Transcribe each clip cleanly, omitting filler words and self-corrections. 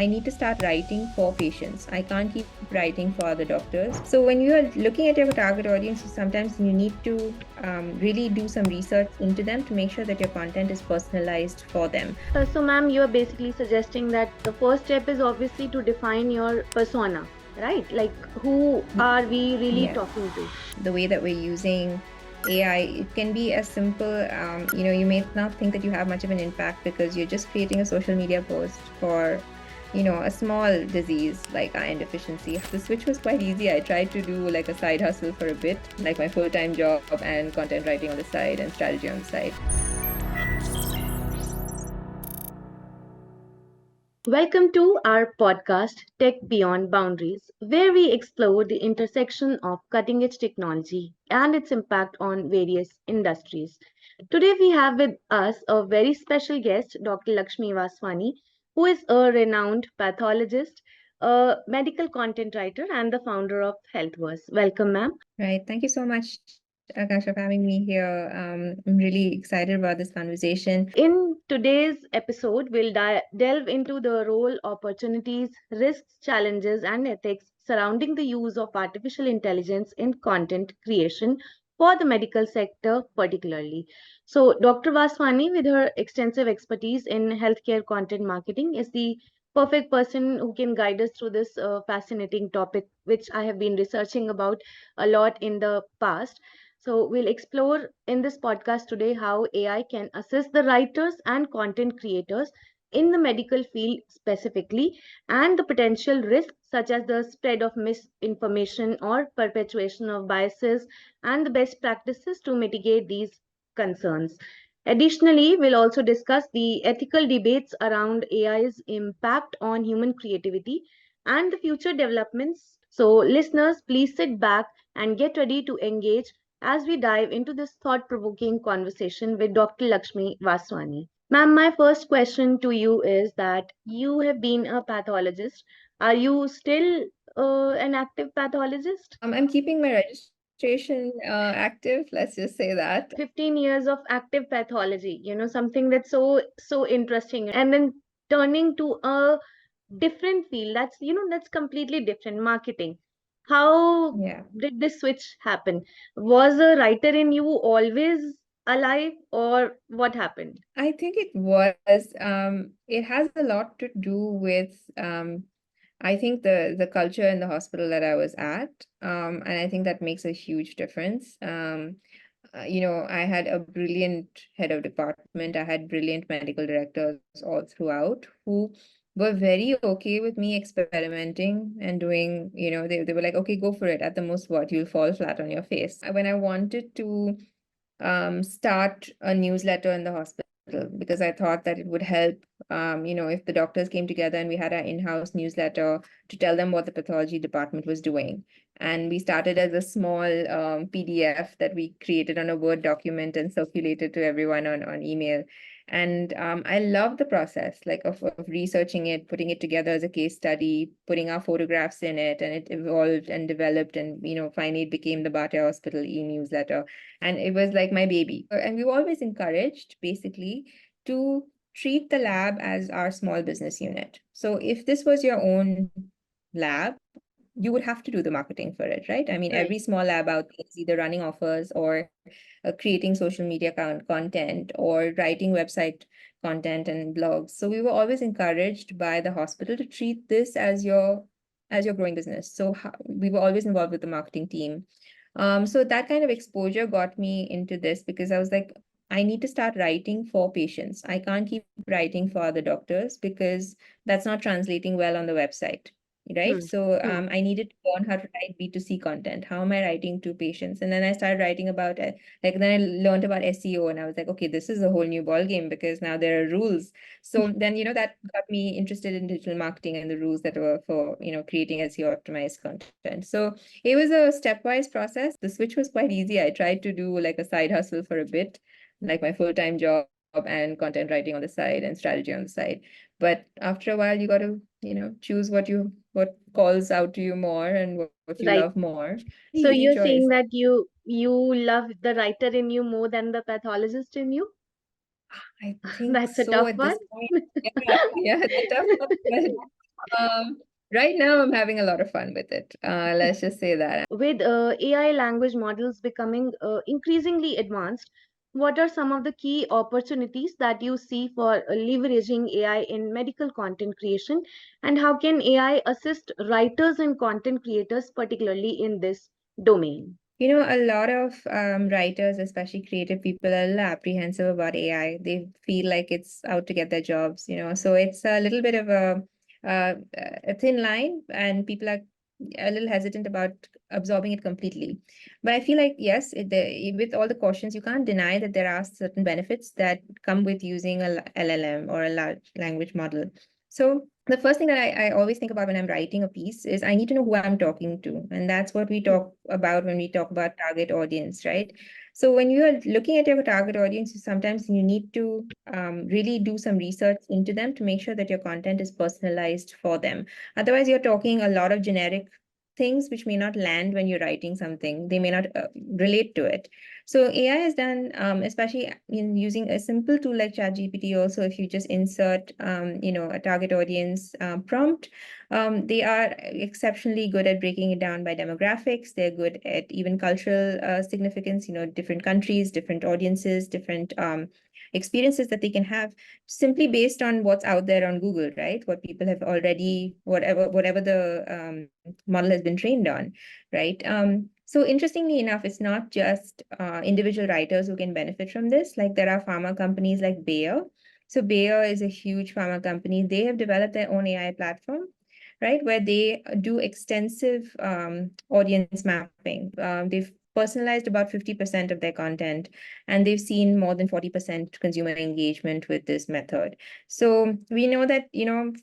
I need to start writing for patients. I can't keep writing for other doctors. So when you are looking at your target audience, sometimes you need to really do some research into them to make sure that your content is personalized for them. So, ma'am, you are basically suggesting that the first step is obviously to define your persona, right? Like, who are we really Yeah. talking to? The way that we're using AI, it can be as simple, you may not think that you have much of an impact because you're just creating a social media post for, a small disease like iron deficiency. The switch was quite easy. I tried to do like a side hustle for a bit, like my full-time job and content writing on the side and strategy on the side. Welcome to our podcast, Tech Beyond Boundaries, where we explore the intersection of cutting edge technology and its impact on various industries. Today, we have with us a very special guest, Dr. Lakshmi Vaswani, who is a renowned pathologist, a medical content writer, and the founder of Healthverse. Welcome, ma'am. Right. Thank you so much, Akash, for having me here. I'm really excited about this conversation. In today's episode, we'll delve into the role, opportunities, risks, challenges, and ethics surrounding the use of artificial intelligence in content creation for the medical sector, particularly. So, Dr. Vaswani, with her extensive expertise in healthcare content marketing, is the perfect person who can guide us through this fascinating topic, which I have been researching about a lot in the past. So, we'll explore in this podcast today how AI can assist the writers and content creators in the medical field specifically, and the potential risks such as the spread of misinformation or perpetuation of biases, and the best practices to mitigate these concerns. Additionally, we'll also discuss the ethical debates around AI's impact on human creativity and the future developments. So, listeners, please sit back and get ready to engage as we dive into this thought provoking conversation with Dr. Lakshmi Vaswani. Ma'am, my first question to you is that you have been a pathologist. Are you still an active pathologist? I'm keeping my registration active, let's just say that. 15 years of active pathology, something that's so interesting, and then turning to a different field that's completely different, marketing. How Yeah. did this switch happen? Was a writer in you always alive, or what happened? I think it was. It has a lot to do with I think the culture in the hospital that I was at, and I think that makes a huge difference. I had a brilliant head of department. I had brilliant medical directors all throughout who were very okay with me experimenting and doing, they were like, okay, go for it. At the most, what, you'll fall flat on your face. When I wanted to start a newsletter in the hospital because I thought that it would help, if the doctors came together and we had our in-house newsletter to tell them what the pathology department was doing. And we started as a small PDF that we created on a Word document and circulated to everyone on email. And I love the process, like of researching it, putting it together as a case study, putting our photographs in it, and it evolved and developed, and finally it became the Bhatia Hospital e-newsletter, and it was like my baby. And we were always encouraged, basically, to treat the lab as our small business unit. So if this was your own lab, you would have to do the marketing for it, right? I mean, Right. every small lab out there is either running offers or creating social media content or writing website content and blogs. So we were always encouraged by the hospital to treat this as your growing business. So we were always involved with the marketing team. So that kind of exposure got me into this because I was like, I need to start writing for patients. I can't keep writing for other doctors because that's not translating well on the website, right? Hmm. So Hmm. I needed to learn how to write B2C content. How am I writing to patients? And then I started writing about it. Like then I learned about SEO and I was like, okay, this is a whole new ball game because now there are rules. So then, that got me interested in digital marketing and the rules that were for, creating SEO optimized content. So it was a stepwise process. The switch was quite easy. I tried to do like a side hustle for a bit, like my full-time job and content writing on the side and strategy on the side. But after a while, you got to, choose what calls out to you more and what you Right. love more. So Easy you're saying choice. that you love the writer in you more than the pathologist in you? I think That's a so tough at one. this point. Yeah, yeah, it's a tough one. Right now, I'm having a lot of fun with it. Let's just say that. With AI language models becoming increasingly advanced, what are some of the key opportunities that you see for leveraging AI in medical content creation? And how can AI assist writers and content creators, particularly in this domain? A lot of writers, especially creative people, are a little apprehensive about AI. They feel like it's out to get their jobs. So it's a little bit of a thin line, and people are a little hesitant about absorbing it completely. But I feel like, yes, with all the cautions, you can't deny that there are certain benefits that come with using a LLM or a large language model. So the first thing that I always think about when I'm writing a piece is I need to know who I'm talking to. And that's what we talk about when we talk about target audience, right? So when you are looking at your target audience, sometimes you need to really do some research into them to make sure that your content is personalized for them. Otherwise, you're talking a lot of generic things which may not land when you're writing something. They may not relate to it. So AI is done, especially in using a simple tool like ChatGPT. Also, if you just insert, a target audience prompt, they are exceptionally good at breaking it down by demographics. They're good at even cultural significance. Different countries, different audiences, different experiences that they can have simply based on what's out there on Google, right? What people have already, whatever the model has been trained on, right? So interestingly enough, it's not just individual writers who can benefit from this. Like there are pharma companies like Bayer. So Bayer is a huge pharma company. They have developed their own AI platform, right, where they do extensive audience mapping. They've personalized about 50% of their content, and they've seen more than 40% consumer engagement with this method. So we know that,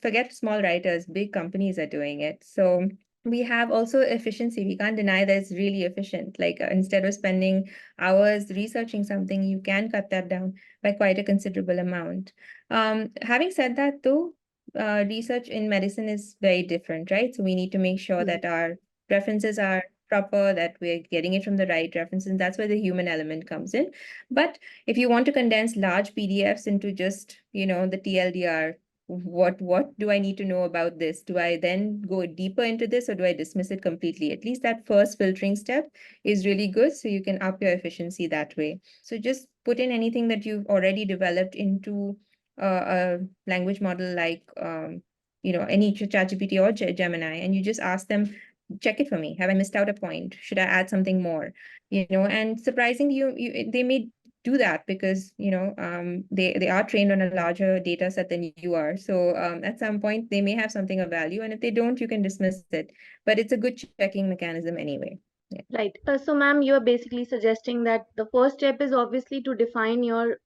forget small writers, big companies are doing it. So we have also efficiency. We can't deny that it's really efficient. Like instead of spending hours researching something, you can cut that down by quite a considerable amount. Having said that, though, research in medicine is very different, right? So we need to make sure that our references are proper, that we're getting it from the right references. And that's where the human element comes in. But if you want to condense large PDFs into just, the TLDR, what do I need to know about this? Do I then go deeper into this, or do I dismiss it completely? At least that first filtering step is really good, so you can up your efficiency that way. So just put in anything that you've already developed into a language model like any ChatGPT or Gemini, and you just ask them, check it for me. Have I missed out a point? Should I add something more? And surprisingly, they may do that because they are trained on a larger data set than you are. So at some point they may have something of value, and if they don't, you can dismiss it. But it's a good checking mechanism anyway. Yeah. Right. So, ma'am, you're basically suggesting that the first step is obviously to define your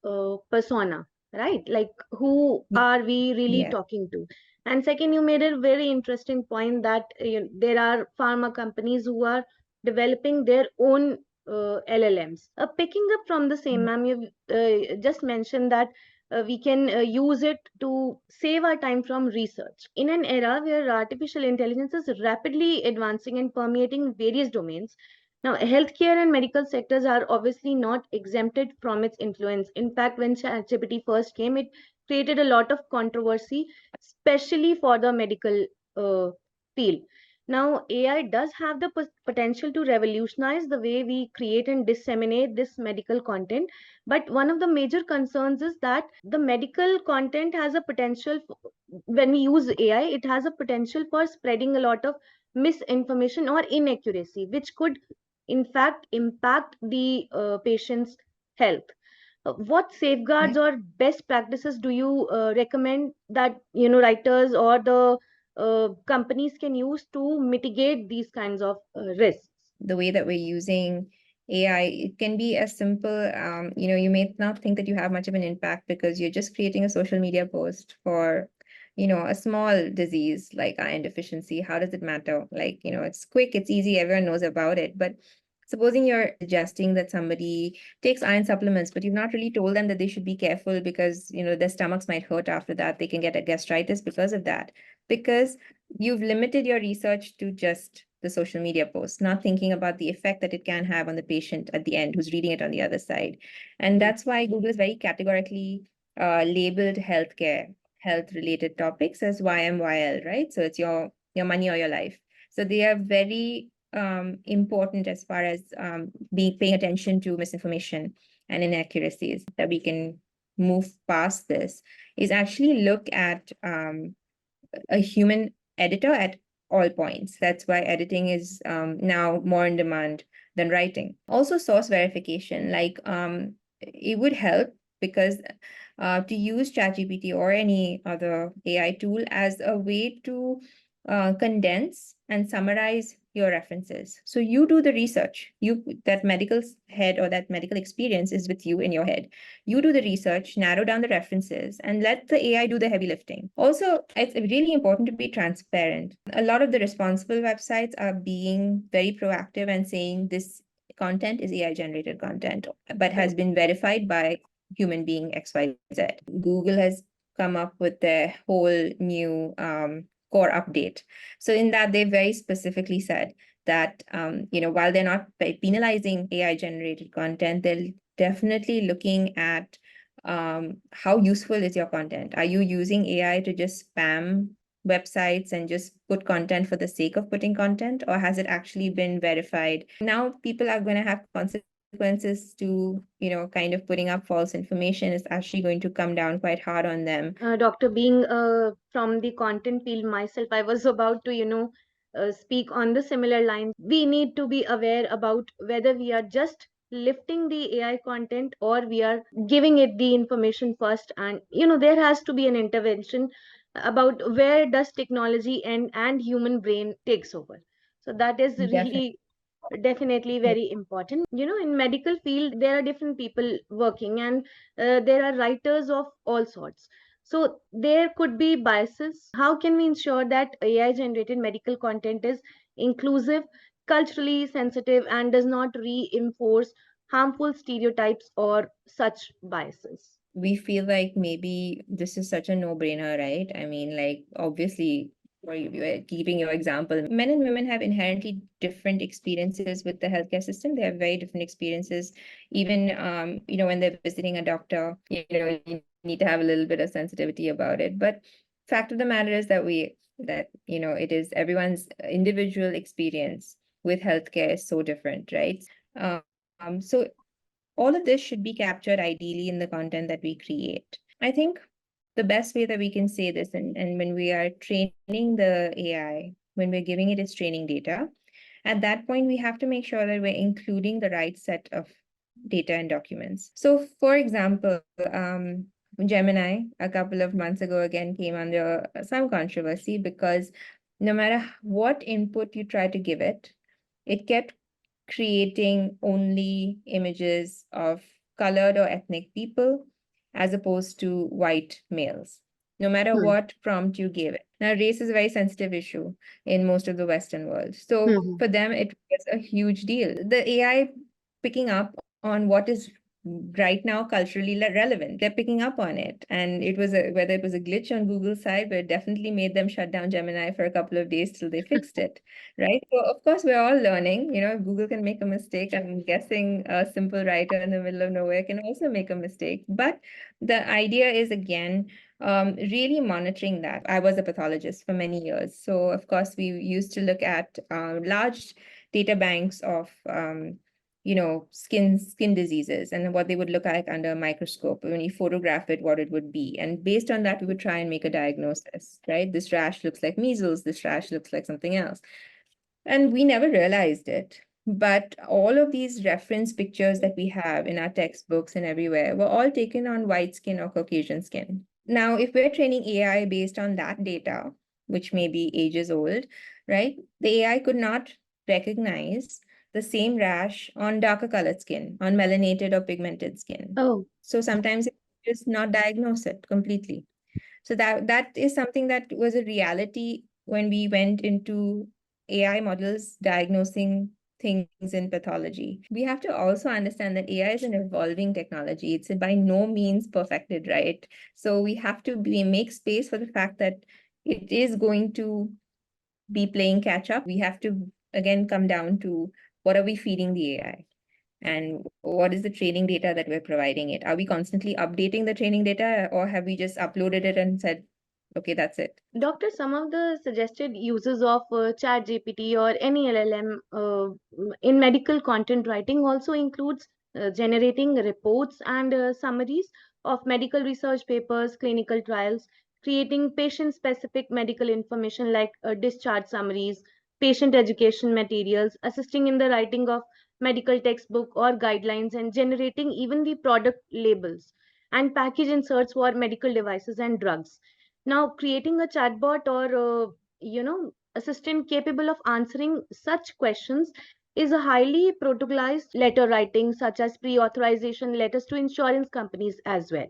persona, right? Like, who are we really Yeah. talking to? And second, you made a very interesting point that there are pharma companies who are developing their own LLMs. Picking up from the same, ma'am, you just mentioned that we can use it to save our time from research. In an era where artificial intelligence is rapidly advancing and permeating various domains, now healthcare and medical sectors are obviously not exempted from its influence. In fact, when ChatGPT first came, it created a lot of controversy, especially for the medical field. Now, AI does have the potential to revolutionize the way we create and disseminate this medical content. But one of the major concerns is that the medical content has a potential, when we use AI, it has a potential for spreading a lot of misinformation or inaccuracy, which could, in fact, impact the patient's health. What safeguards or best practices do you recommend that writers or the companies can use to mitigate these kinds of risks? The way that we're using AI, it can be as simple, you may not think that you have much of an impact because you're just creating a social media post for, a small disease like iron deficiency. How does it matter? Like, it's quick, it's easy, everyone knows about it. But supposing you're suggesting that somebody takes iron supplements, but you've not really told them that they should be careful because, their stomachs might hurt after that. They can get a gastritis because of that. Because you've limited your research to just the social media post, not thinking about the effect that it can have on the patient at the end who's reading it on the other side. And that's why Google is very categorically labeled healthcare. health related topics as YMYL, right? So it's your money or your life. So they are very important as far as paying attention to misinformation and inaccuracies, that we can move past this, is actually look at a human editor at all points. That's why editing is now more in demand than writing. Also, source verification, like it would help, because to use ChatGPT or any other AI tool as a way to condense and summarize your references. So you do the research. That medical head or that medical experience is with you in your head. You do the research, narrow down the references, and let the AI do the heavy lifting. Also, it's really important to be transparent. A lot of the responsible websites are being very proactive and saying this content is AI generated content, but has been verified by human being XYZ. Google has come up with their whole new core update. So in that, they very specifically said that while they're not penalizing AI generated content, they're definitely looking at how useful is your content. Are you using AI to just spam websites and just put content for the sake of putting content, or has it actually been verified? Now people are going to have consequences to kind of putting up false information. Is actually going to come down quite hard on them. Doctor, being from the content field myself, I was about to, speak on the similar lines. We need to be aware about whether we are just lifting the AI content or we are giving it the information first. And, there has to be an intervention about where does technology and human brain takes over. So that is Definitely. really definitely very important. In medical field there are different people working, and there are writers of all sorts, so there could be biases. How can we ensure that AI generated medical content is inclusive, culturally sensitive, and does not reinforce harmful stereotypes or such biases? We feel like maybe this is such a no-brainer, right? I mean, like, obviously, for you were keeping your example, men and women have inherently different experiences with the healthcare system. They have very different experiences. Even, when they're visiting a doctor, you need to have a little bit of sensitivity about it. But fact of the matter is that it is everyone's individual experience with healthcare is so different, right? So all of this should be captured ideally in the content that we create. I think the best way that we can say this, and when we are training the AI, when we're giving it its training data, at that point, we have to make sure that we're including the right set of data and documents. So, for example, Gemini, a couple of months ago, again came under some controversy because no matter what input you try to give it, it kept creating only images of colored or ethnic people as opposed to white males, no matter Hmm. what prompt you gave it. Now, race is a very sensitive issue in most of the Western world. So Mhm. for them, it was a huge deal. The AI picking up on what is right now culturally relevant. They're picking up on it. And it was whether it was a glitch on Google's side, but it definitely made them shut down Gemini for a couple of days till they fixed it. Right. So of course we're all learning. If Google can make a mistake, I'm guessing a simple writer in the middle of nowhere can also make a mistake. But the idea is again, really monitoring that. I was a pathologist for many years. So of course we used to look at large data banks of skin diseases and what they would look like under a microscope. When you photograph it, what it would be. And based on that, we would try and make a diagnosis, right? This rash looks like measles, this rash looks like something else. And we never realized it. But all of these reference pictures that we have in our textbooks and everywhere were all taken on white skin or Caucasian skin. Now, if we're training AI based on that data, which may be ages old, right? The AI could not recognize the same rash on darker colored skin, on melanated or pigmented skin. Oh. So sometimes it just not diagnose it completely. So that is something that was a reality when we went into AI models diagnosing things in pathology. We have to also understand that AI is an evolving technology. It's by no means perfected, right? So we have to make space for the fact that it is going to be playing catch up. We have to again come down to what are we feeding the AI? And what is the training data that we're providing it? Are we constantly updating the training data, or have we just uploaded it and said, Okay, that's it. Doctor, some of the suggested uses of ChatGPT or any LLM in medical content writing also includes generating reports and summaries of medical research papers, clinical trials, creating patient-specific medical information like discharge summaries, patient education materials, assisting in the writing of medical textbook or guidelines, and generating even the product labels and package inserts for medical devices and drugs. Now, creating a chatbot or assistant capable of answering such questions is a highly protocolized letter writing, such as pre-authorization letters to insurance companies as well.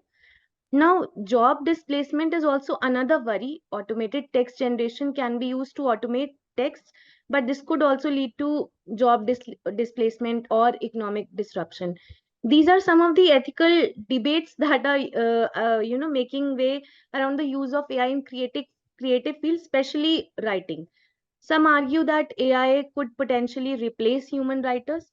Now, job displacement is also another worry. Automated text generation can be used to automate text, but this could also lead to job displacement or economic disruption. These are some of the ethical debates that are, making way around the use of AI in creative fields, especially writing. Some argue that AI could potentially replace human writers,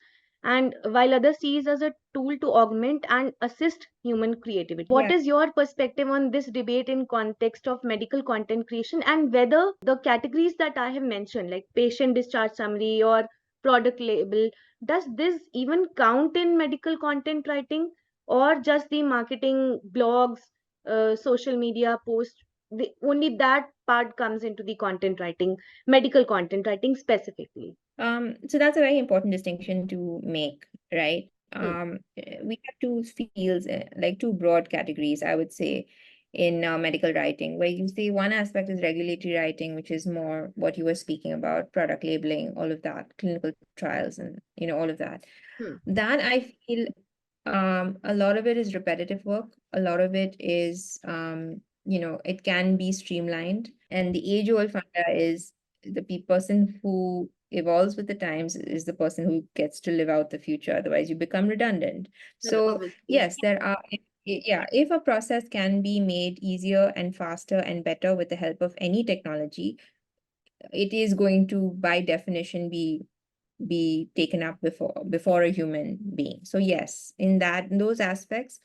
and while others see it as a tool to augment and assist human creativity. What Yeah. is your perspective on this debate in context of medical content creation, and whether the categories that I have mentioned, like patient discharge summary or product label, does this even count in medical content writing, or just the marketing blogs, social media posts? Only that part comes into the content writing, medical content writing specifically. So that's a very important distinction to make, right? Hmm. We have two fields, like two broad categories, I would say, in medical writing, where you see one aspect is regulatory writing, which is more what you were speaking about, product labeling, all of that, clinical trials, and all of that. Hmm. That I feel a lot of it is repetitive work. A lot of it is, it can be streamlined. And the age-old funda is the person who evolves with the times is the person who gets to live out the future. Otherwise, you become redundant. So, Obviously. yes, there are, yeah, if a process can be made easier and faster and better with the help of any technology, it is going to, by definition, be taken up before a human being. So yes, in those aspects,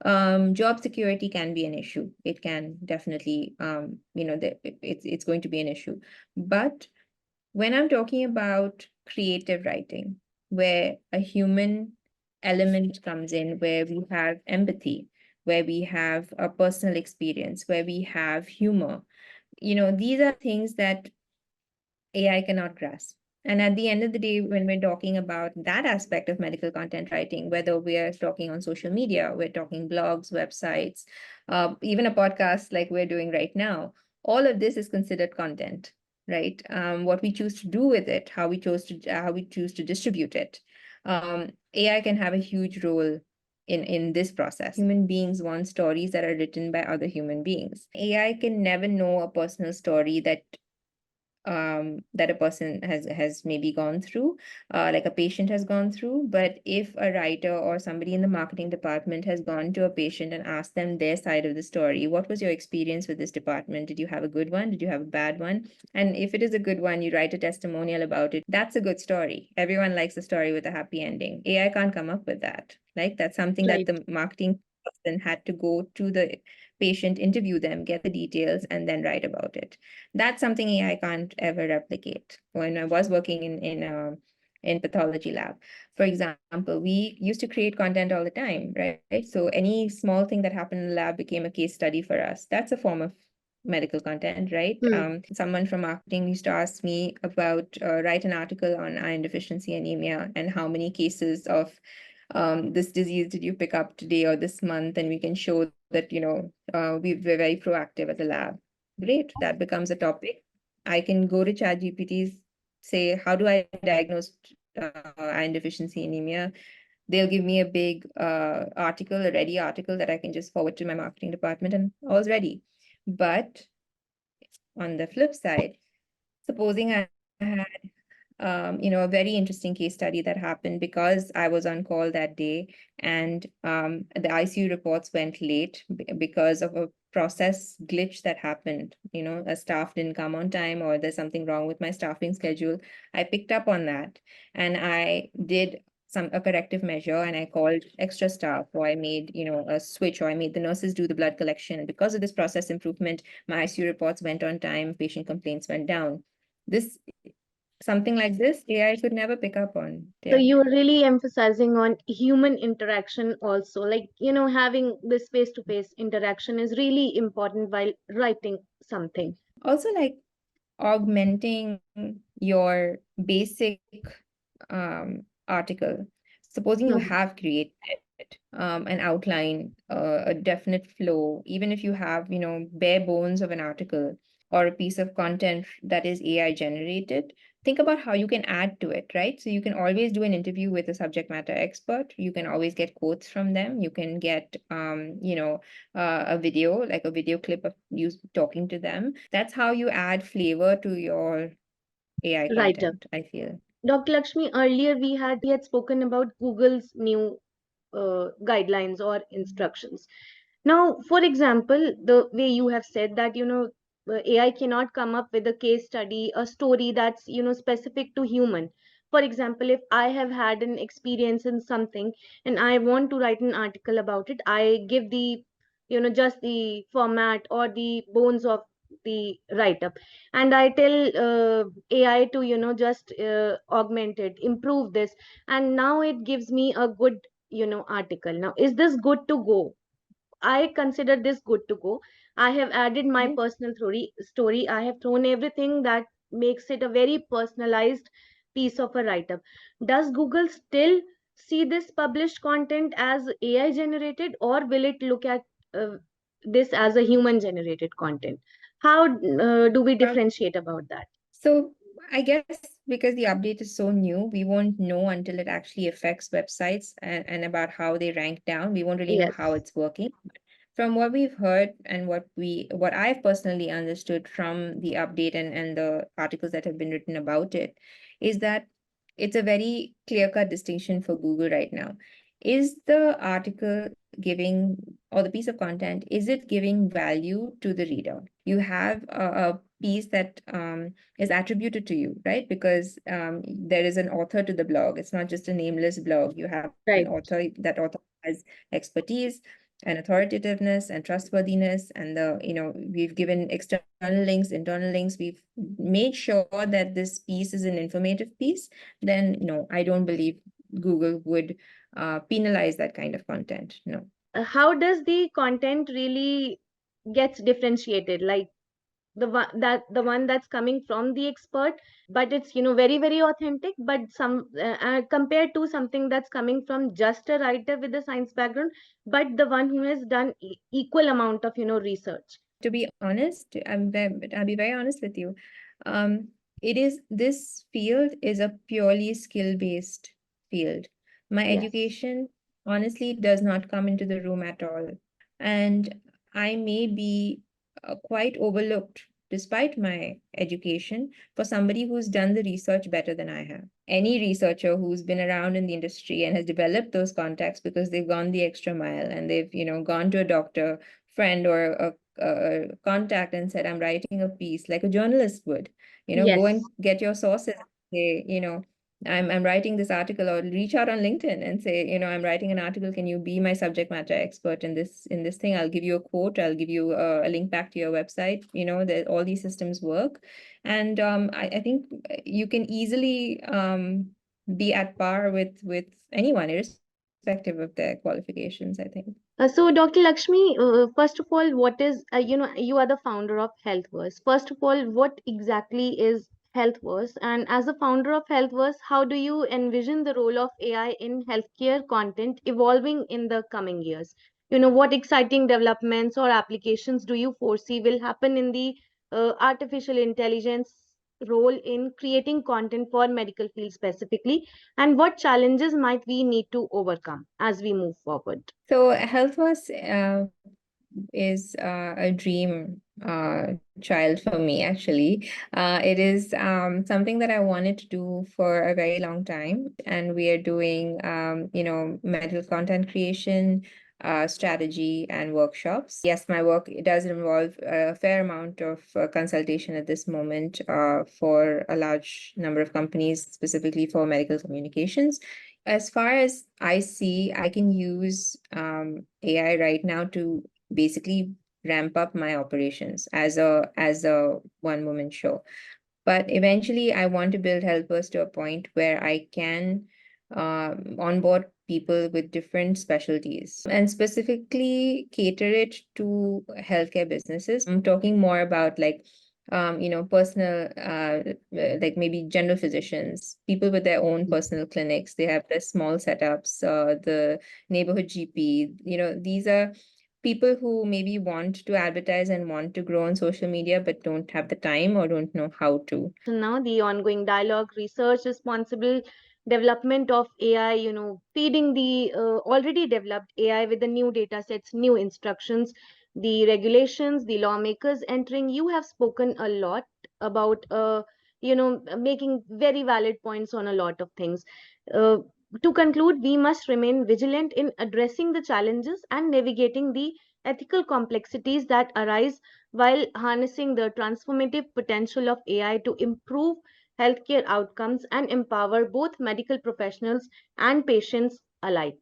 job security can be an issue. It can definitely, it's going to be an issue. But when I'm talking about creative writing, where a human element comes in, where we have empathy, where we have a personal experience, where we have humor, these are things that AI cannot grasp. And at the end of the day, when we're talking about that aspect of medical content writing, whether we're talking on social media, we're talking blogs, websites, even a podcast like we're doing right now, all of this is considered content, right? What we choose to do with it, how we choose to distribute it. AI can have a huge role in this process. Human beings want stories that are written by other human beings. AI can never know a personal story that a person has maybe gone through, like a patient has gone through. But if a writer or somebody in the marketing department has gone to a patient and asked them their side of the story, what was your experience with this department? Did you have a good one? Did you have a bad one? And if it is a good one, you write a testimonial about it. That's a good story. Everyone likes a story with a happy ending. AI can't come up with that. Like that's something that Right. the marketing person had to go to the patient, interview them, get the details, and then write about it. That's something AI can't ever replicate. When I was working in pathology lab, for example, we used to create content all the time, right? So any small thing that happened in the lab became a case study for us. That's a form of medical content, right? Hmm. Someone from marketing used to ask me about write an article on iron deficiency anemia and how many cases of this disease did you pick up today or this month, and we can show that we're very proactive at the lab. Great, that becomes a topic. I can go to ChatGPT, say, how do I diagnose iron deficiency anemia? They'll give me a big article, a ready article that I can just forward to my marketing department, and all's ready. But on the flip side, supposing I had a very interesting case study that happened because I was on call that day, and the ICU reports went late because of a process glitch that happened. A staff didn't come on time, or there's something wrong with my staffing schedule. I picked up on that and I did a corrective measure and I called extra staff, or I made, a switch, or I made the nurses do the blood collection. And because of this process improvement, my ICU reports went on time, patient complaints went down. This Something like this, AI could never pick up on. So Yeah. you're really emphasizing on human interaction also, like, having this face-to-face interaction is really important while writing something. Also, like augmenting your basic article. Supposing you Mhm. have created an outline, a definite flow, even if you have, bare bones of an article or a piece of content that is AI generated, think about how you can add to it, right? So you can always do an interview with a subject matter expert. You can always get quotes from them. You can get, a video, like a video clip of you talking to them. That's how you add flavor to your AI Writer. content, I feel. Dr. Lakshmi, earlier we had spoken about Google's new guidelines or instructions. Now, for example, the way you have said that, AI cannot come up with a case study, a story that's, specific to human. For example, if I have had an experience in something and I want to write an article about it, I give the, just the format or the bones of the write up, and I tell AI to, just augment it, improve this, and now it gives me a good, article. Now, is this good to go? I consider this good to go. I have added my Yeah. personal story. I have thrown everything that makes it a very personalized piece of a write up. Does Google still see this published content as AI generated, or will it look at uh, this as a human generated content? How do we differentiate about that? So I guess because the update is so new, we won't know until it actually affects websites and about how they rank down. We won't really know how Yes, it's working. From what we've heard and what I've personally understood from the update and the articles that have been written about it, is that it's a very clear-cut distinction for Google right now. Is the article giving, or the piece of content, is it giving value to the reader? You have a piece that is attributed to you, right? Because there is an author to the blog. It's not just a nameless blog. You have an right. author. That author has expertise and authoritativeness and trustworthiness, and we've given external links, internal links. We've made sure that this piece is an informative piece. Then no, I don't believe Google would penalize that kind of content. No. How does the content really gets differentiated? Like, the one that's coming from the expert, but it's, very very authentic, but some compared to something that's coming from just a writer with a science background, but the one who has done equal amount of, research. To be honest, I'll be very honest with you. Um, this field is a purely skill-based field. My Yes, education honestly does not come into the room at all. And I may be quite overlooked despite my education for somebody who's done the research better than I have. Any researcher who's been around in the industry and has developed those contacts because they've gone the extra mile and they've, gone to a doctor friend or a contact and said, I'm writing a piece like a journalist would, go and yes. get your sources. Say, I'm writing this article, or reach out on LinkedIn and say, I'm writing an article. Can you be my subject matter expert in this thing? I'll give you a quote. I'll give you a link back to your website. That all these systems work. And I think you can easily be at par with anyone, irrespective of their qualifications, I think. So, Dr. Lakshmi, first of all, what is, you are the founder of Healthverse. First of all, what exactly is Healthverse? And as a founder of Healthverse, how do you envision the role of AI in healthcare content evolving in the coming years? What exciting developments or applications do you foresee will happen in the artificial intelligence role in creating content for medical field specifically? And what challenges might we need to overcome as we move forward? So health was is a dream child for me, actually. It is something that I wanted to do for a very long time, and we are doing medical content creation, strategy, and workshops. Yes, my work, it does involve a fair amount of consultation at this moment for a large number of companies, specifically for medical communications. As far as I see, I can use AI right now to basically ramp up my operations as a one woman show. But eventually, I want to build helpers to a point where I can onboard people with different specialties and specifically cater it to healthcare businesses. I'm talking more about like personal like maybe general physicians, people with their own personal clinics. They have their small setups, the neighborhood GP. These are people who maybe want to advertise and want to grow on social media but don't have the time or don't know how to. Now the ongoing dialogue, research, responsible development of AI, feeding the already developed AI with the new data sets, new instructions, the regulations, the lawmakers entering. You have spoken a lot about, making very valid points on a lot of things. Uh, to conclude, we must remain vigilant in addressing the challenges and navigating the ethical complexities that arise while harnessing the transformative potential of AI to improve healthcare outcomes and empower both medical professionals and patients alike.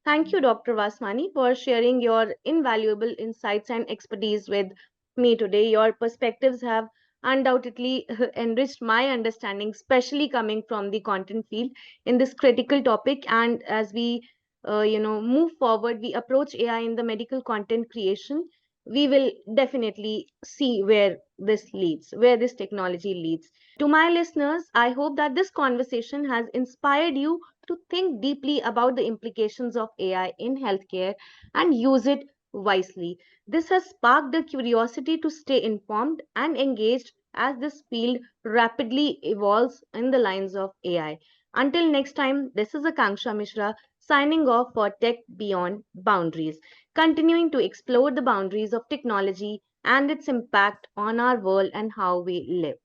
Thank you, Dr. Vaswani, for sharing your invaluable insights and expertise with me today. Your perspectives have undoubtedly enriched my understanding, especially coming from the content field in this critical topic. And as we move forward, we approach AI in the medical content creation, we will definitely see where this leads, where this technology leads. To my listeners, I hope that this conversation has inspired you to think deeply about the implications of AI in healthcare and use it wisely. This has sparked the curiosity to stay informed and engaged as this field rapidly evolves in the lines of AI. Until next time, this is Akanksha Mishra signing off for Tech Beyond Boundaries, continuing to explore the boundaries of technology and its impact on our world and how we live.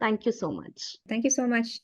Thank you so much. Thank you so much.